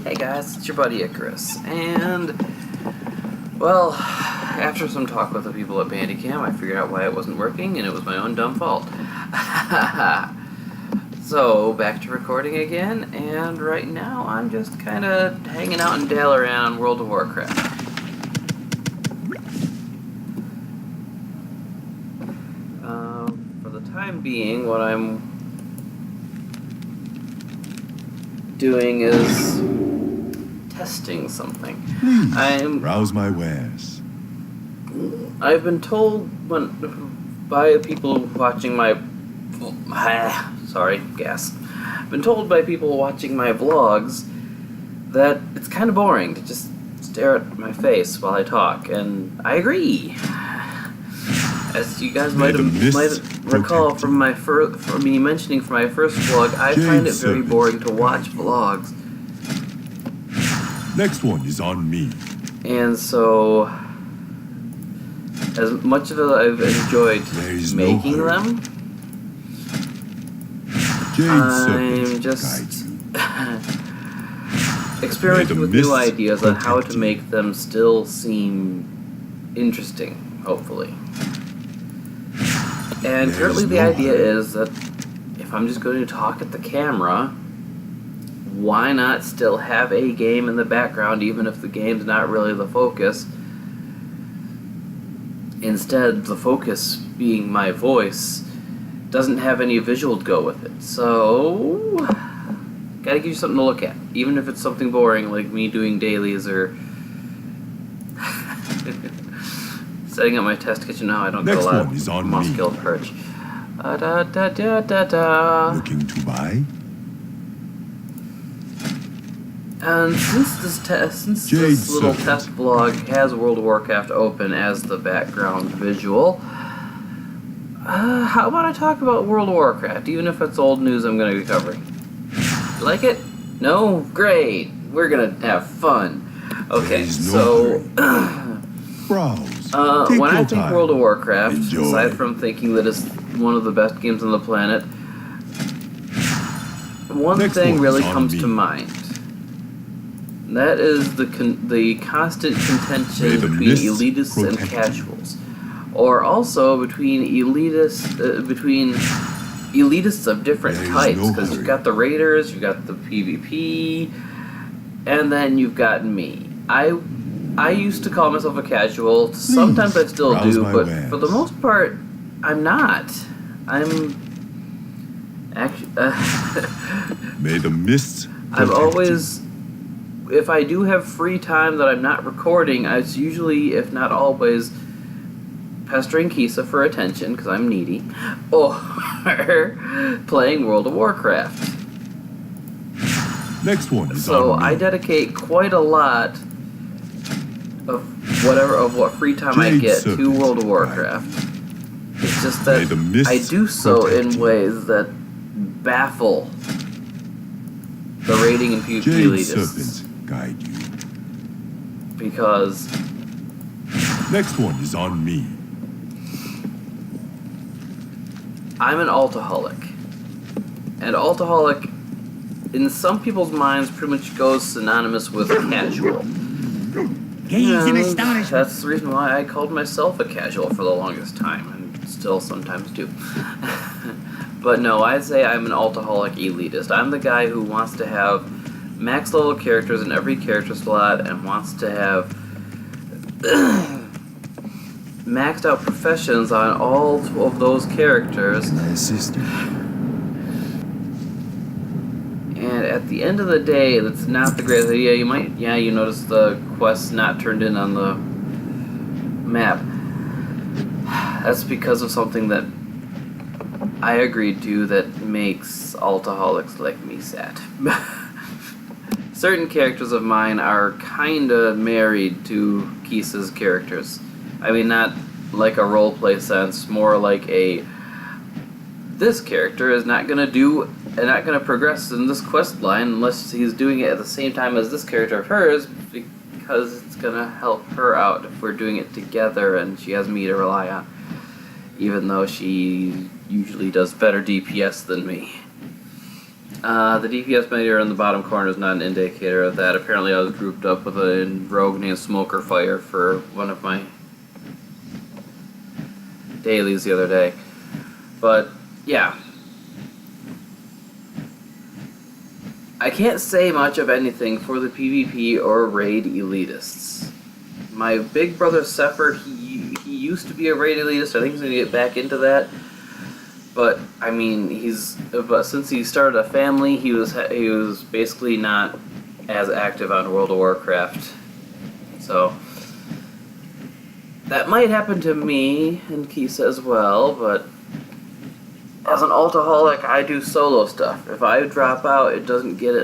Hey guys, it's your buddy Icarus, and, well, after some talk with the people at Bandicam, I figured out why it wasn't working, and it was my own dumb fault. So, back to recording again, and right now I'm just kinda hanging out in Dalaran on World of Warcraft. For the time being, what I'm doing is testing something. Please browse my wares. I've been told by people watching my I've been told by people watching my vlogs that it's kind of boring to just stare at my face while I talk, and I agree. As you guys might recall from my from me mentioning for my first vlog, I find it very boring to watch vlogs. Next one is on me. And so, as much as I've enjoyed making them, I'm just experimenting with new ideas on how to make them still seem interesting, hopefully. And currently the idea is that if I'm just going to talk at the camera, why not still have a game in the background even if the game's not really the focus? Instead, the focus being my voice doesn't have any visual to go with it. So, gotta give you something to look at, even if it's something boring like me doing dailies or setting up my test kitchen. Now I don't get a lot of muscular perch. Looking to buy? And since this little test vlog has World of Warcraft open as the background visual, how about I talk about World of Warcraft, even if it's old news I'm going to be covering? Like it? No? Great. We're going to have fun. Okay, so when I think World of Warcraft, aside from thinking that it's one of the best games on the planet, one thing really comes to mind. That is the constant contention between elitists and casuals, or also between elitists of different types. Because you've got the raiders, you've got the PvP, and then you've got me. I used to call myself a casual. Sometimes I still do, but for the most part, I'm not. I'm actually. May the mists. I've always. If I do have free time that I'm not recording, it's usually, if not always, pestering Kisa for attention, because I'm needy, or playing World of Warcraft. Next one is so I dedicate quite a lot of what free time I get to World of Warcraft. It's just that I do so in ways that baffle the raiding and PvP elitists. Guide you. Because next one is on me. I'm an altoholic. And altoholic, in some people's minds, pretty much goes synonymous with casual. And that's the reason why I called myself a casual for the longest time, and still sometimes do. But no, I'd say I'm an altoholic elitist. I'm the guy who wants to have max level characters in every character slot and wants to have maxed out professions on all of those characters. My sister. And at the end of the day, that's not the greatest idea. You notice the quest's not turned in on the map. That's because of something that I agreed to that makes alcoholics like me sad. Certain characters of mine are kinda married to Kisa's characters. I mean, not like a roleplay sense, more like this character is not gonna progress in this quest line unless he's doing it at the same time as this character of hers, because it's gonna help her out if we're doing it together and she has me to rely on, even though she usually does better DPS than me. The DPS meter in the bottom corner is not an indicator of that. Apparently I was grouped up with a rogue named Smoker Fire for one of my dailies the other day. But, yeah. I can't say much of anything for the PvP or raid elitists. My big brother Sepher, he used to be a raid elitist. I think he's going to get back into that. But I mean, since he started a family, he was basically not as active on World of Warcraft. So that might happen to me and Kisa as well. But as an altoholic, I do solo stuff. If I drop out, it doesn't get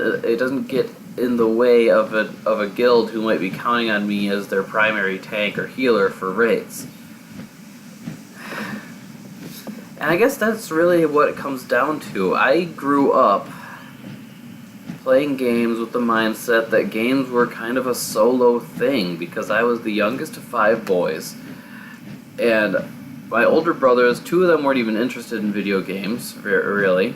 in the way of a guild who might be counting on me as their primary tank or healer for raids. And I guess that's really what it comes down to. I grew up playing games with the mindset that games were kind of a solo thing because I was the youngest of 5 boys. And my older brothers, 2 of them weren't even interested in video games, really.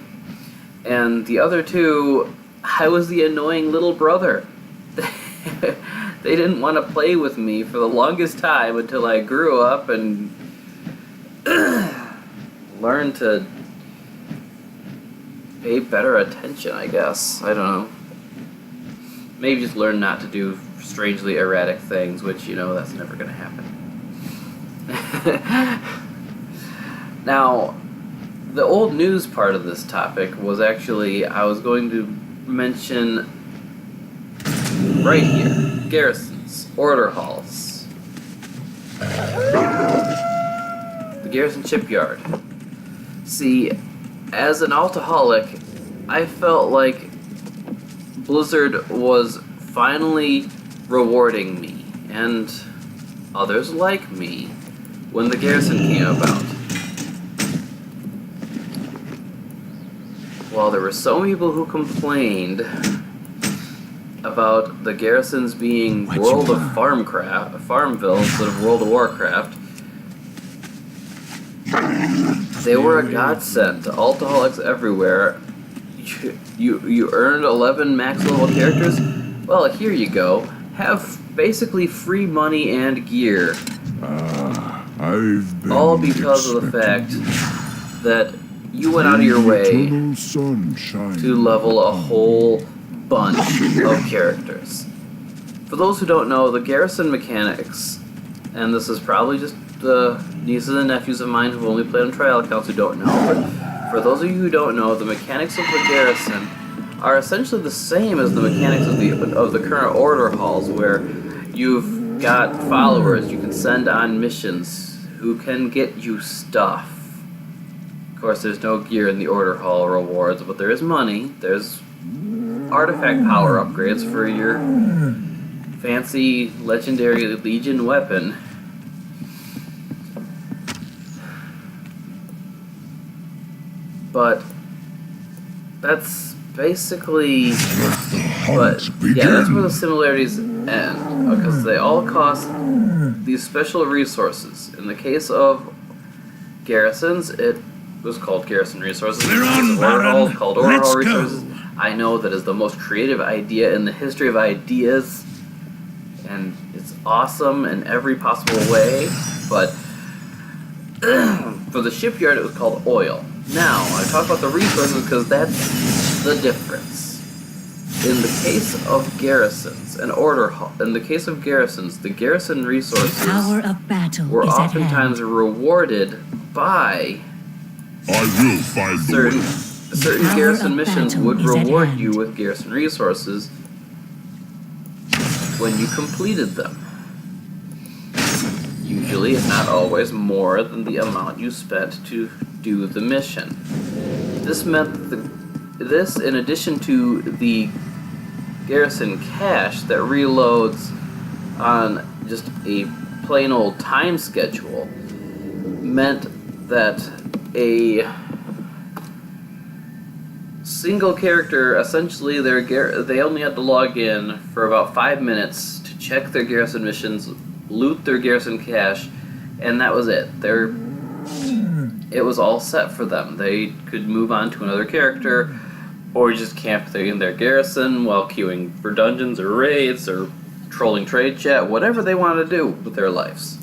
And the other 2, I was the annoying little brother. They didn't want to play with me for the longest time until I grew up and learn to pay better attention, I guess. I don't know. Maybe just learn not to do strangely erratic things, which, that's never going to happen. Now, the old news part of this topic was actually, I was going to mention right here, Garrisons, order halls. The Garrison Shipyard. See, as an altoholic, I felt like Blizzard was finally rewarding me, and others like me, when the Garrison came about. While there were so many people who complained about the Garrisons being World of Farmville instead of World of Warcraft, they were a godsend to alcoholics everywhere. You earned 11 max level characters? Well, here you go. Have basically free money and gear. All because of the fact that you went out of your way to level a whole bunch of characters. For those who don't know, the Garrison Mechanics, and this is probably just the nieces and nephews of mine who've only played on trial accounts who don't know, but for those of you who don't know, the mechanics of the Garrison are essentially the same as the mechanics of the current order halls, where you've got followers you can send on missions who can get you stuff. Of course, there's no gear in the order hall rewards, but there is money. There's artifact power upgrades for your fancy legendary Legion weapon. But that's basically, that's where the similarities end, because they all cost these special resources. In the case of Garrisons, it was called Garrison Resources. We're on, Baron. Called Order Let's Hall go. Resources. I know that is the most creative idea in the history of ideas, and it's awesome in every possible way, but for the shipyard it was called Oil. Now, I talk about the resources because that's the difference. In the case of Garrisons, the Garrison resources The hour of battle were is at oftentimes hand. rewarded by I will find the way. certain hour Garrison of missions battle would is at reward hand. you with Garrison resources when you completed them. Usually, if not always, more than the amount you spent to do the mission. This meant that this, in addition to the Garrison cache that reloads on just a plain old time schedule, meant that a single character, essentially they only had to log in for about 5 minutes to check their Garrison missions, loot their Garrison cache, and that was it. It was all set for them. They could move on to another character or just camp in their garrison while queuing for dungeons or raids or trolling trade chat, whatever they want to do with their lives.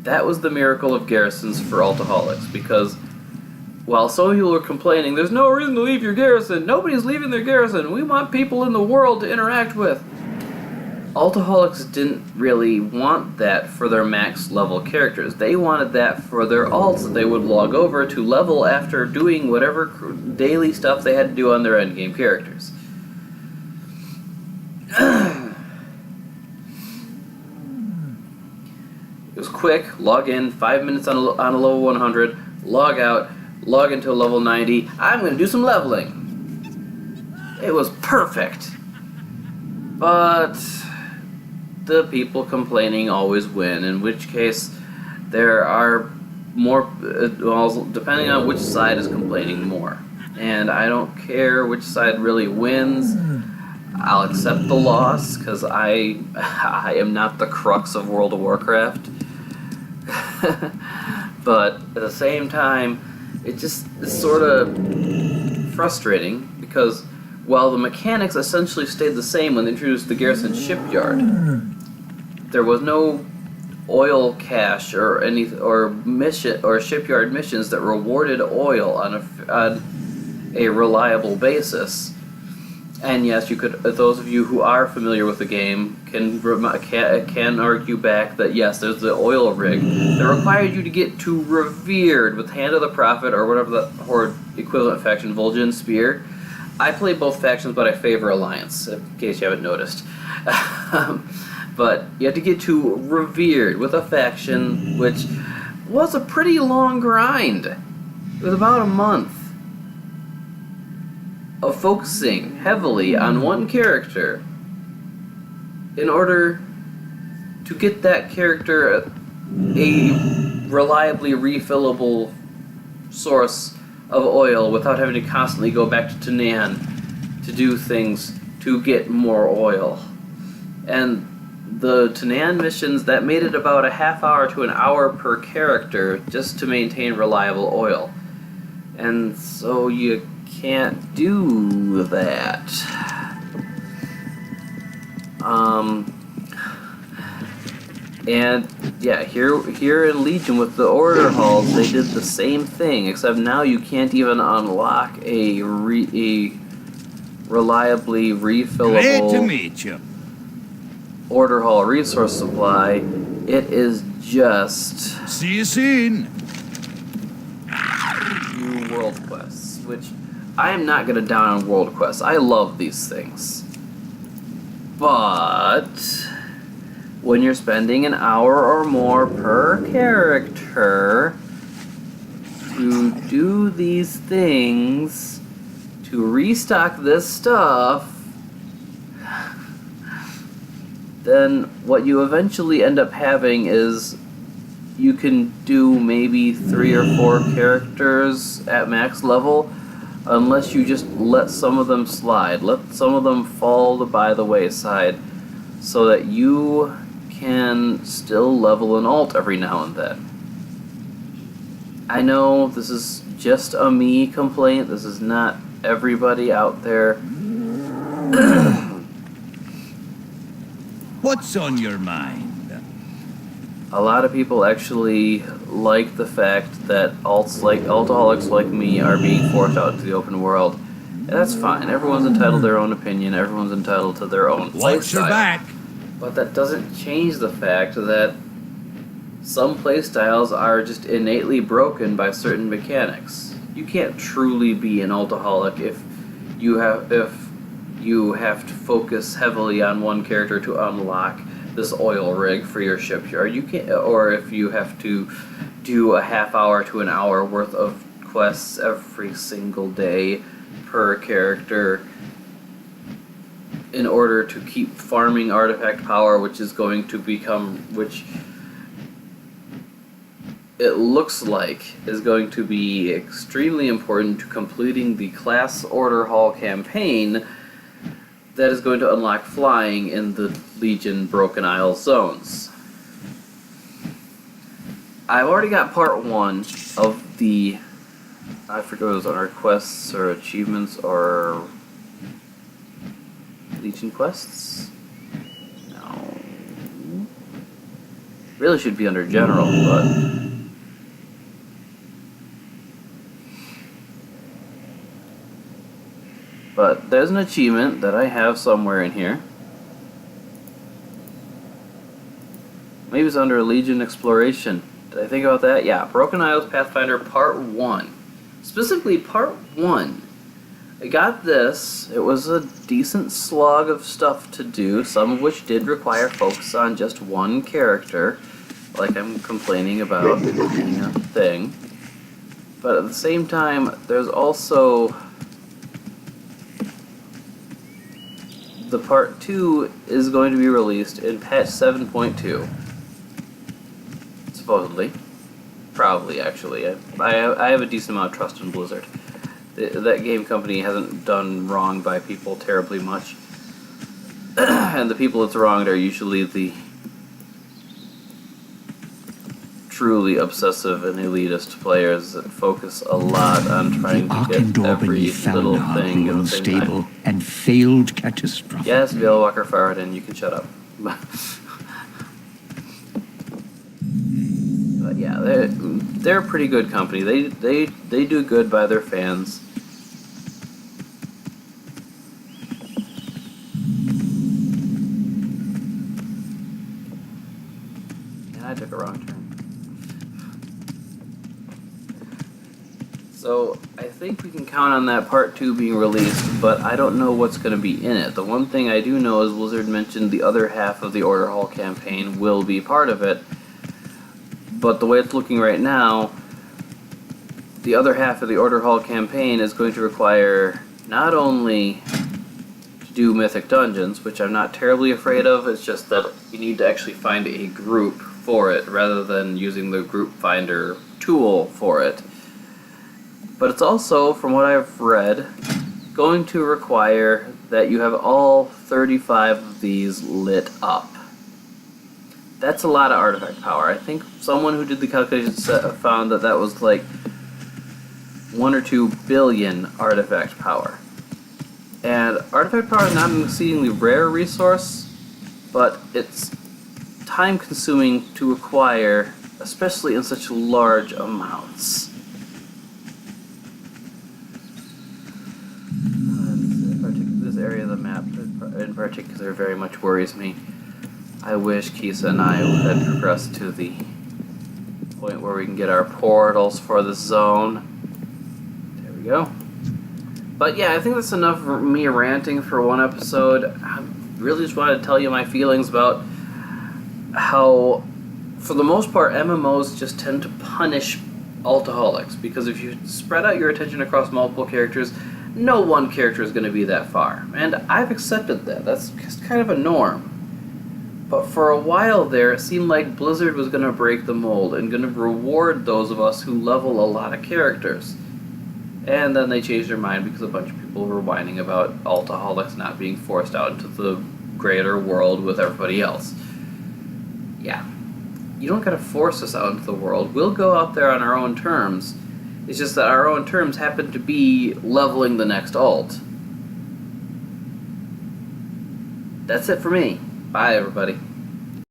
That was the miracle of Garrisons for Altoholics, because while some people were complaining, there's no reason to leave your garrison, nobody's leaving their garrison, we want people in the world to interact with. Altoholics didn't really want that for their max level characters. They wanted that for their alts that they would log over to level after doing whatever daily stuff they had to do on their endgame characters. It was quick, log in, 5 minutes on a level 100, log out, log into a level 90, I'm going to do some leveling. It was perfect. But the people complaining always win, in which case there are more, well, depending on which side is complaining more. And I don't care which side really wins. I'll accept the loss, because I am not the crux of World of Warcraft. But at the same time, it just is sort of frustrating, because while the mechanics essentially stayed the same when they introduced the Garrison shipyard, there was no oil cache or mission or shipyard missions that rewarded oil on a reliable basis. And yes, you could. Those of you who are familiar with the game can argue back that yes, there's the oil rig that required you to get to Revered with Hand of the Prophet or whatever the Horde equivalent faction, Vol'jin Spear. I play both factions, but I favor Alliance, in case you haven't noticed. But you had to get to Revered with a faction, which was a pretty long grind. It was about a month of focusing heavily on one character in order to get that character a reliably refillable source of oil without having to constantly go back to Tanan to do things to get more oil. And the Tanan missions, that made it about a half hour to an hour per character just to maintain reliable oil. And so you can't do that. And yeah, here in Legion with the order halls, they did the same thing, except now you can't even unlock a reliably refillable Glad to meet you. order hall resource supply. It is just See you soon. few world quests, which I am not going to down on world quests. I love these things. But when you're spending an hour or more per character to do these things, to restock this stuff, then what you eventually end up having is you can do maybe 3 or 4 characters at max level, unless you just let some of them slide, let some of them fall by the wayside, so that you can still level an alt every now and then. I know this is just a me complaint, this is not everybody out there. What's on your mind? A lot of people actually like the fact that altoholics like me are being forced out into the open world. And that's fine. Everyone's entitled to their own opinion. Everyone's entitled to their own Watch your playstyle. back. But that doesn't change the fact that some playstyles are just innately broken by certain mechanics. You can't truly be an altoholic if you have to focus heavily on one character to unlock this oil rig for your shipyard. You can't, or if you have to do a half hour to an hour worth of quests every single day per character in order to keep farming artifact power, which is going to become, which it looks like is going to be extremely important to completing the class order hall campaign that is going to unlock flying in the Legion Broken Isle zones. I've already got part 1 of the I forget what it was under quests or achievements or Legion quests. No, really should be under general, but there's an achievement that I have somewhere in here. Maybe it's under Legion Exploration. Did I think about that? Yeah, Broken Isles Pathfinder Part 1. Specifically, Part 1. I got this. It was a decent slog of stuff to do, some of which did require focus on just one character, like I'm complaining about being a thing. But at the same time, there's also... the Part 2 is going to be released in patch 7.2. Supposedly. Probably, actually. I have a decent amount of trust in Blizzard. That game company hasn't done wrong by people terribly much. And the people it's wronged are usually the truly obsessive and elitist players that focus a lot on trying to get every little thing at the same unstable time. and failed catastrophically. Yes, Bill Walker Farraden, you can shut up. But yeah, they're a pretty good company. They do good by their fans. And I took a wrong turn. So I think we can count on that Part 2 being released, but I don't know what's going to be in it. The one thing I do know is Blizzard mentioned the other half of the Order Hall campaign will be part of it. But the way it's looking right now, the other half of the Order Hall campaign is going to require not only to do Mythic Dungeons, which I'm not terribly afraid of, it's just that you need to actually find a group for it rather than using the group finder tool for it. But it's also, from what I've read, going to require that you have all 35 of these lit up. That's a lot of artifact power. I think someone who did the calculations found that that was like 1 or 2 billion artifact power. And artifact power is not an exceedingly rare resource, but it's time consuming to acquire, especially in such large amounts. This area of the map in particular very much worries me. I wish Kisa and I had progressed to the point where we can get our portals for the zone. There we go. But yeah, I think that's enough for me ranting for one episode. I really just wanted to tell you my feelings about how, for the most part, MMOs just tend to punish altoholics, because if you spread out your attention across multiple characters, no one character is going to be that far. And I've accepted that. That's just kind of a norm. But for a while there, it seemed like Blizzard was going to break the mold and going to reward those of us who level a lot of characters. And then they changed their mind because a bunch of people were whining about altoholics not being forced out into the greater world with everybody else. Yeah. You don't gotta force us out into the world. We'll go out there on our own terms. It's just that our own terms happen to be leveling the next alt. That's it for me. Bye, everybody.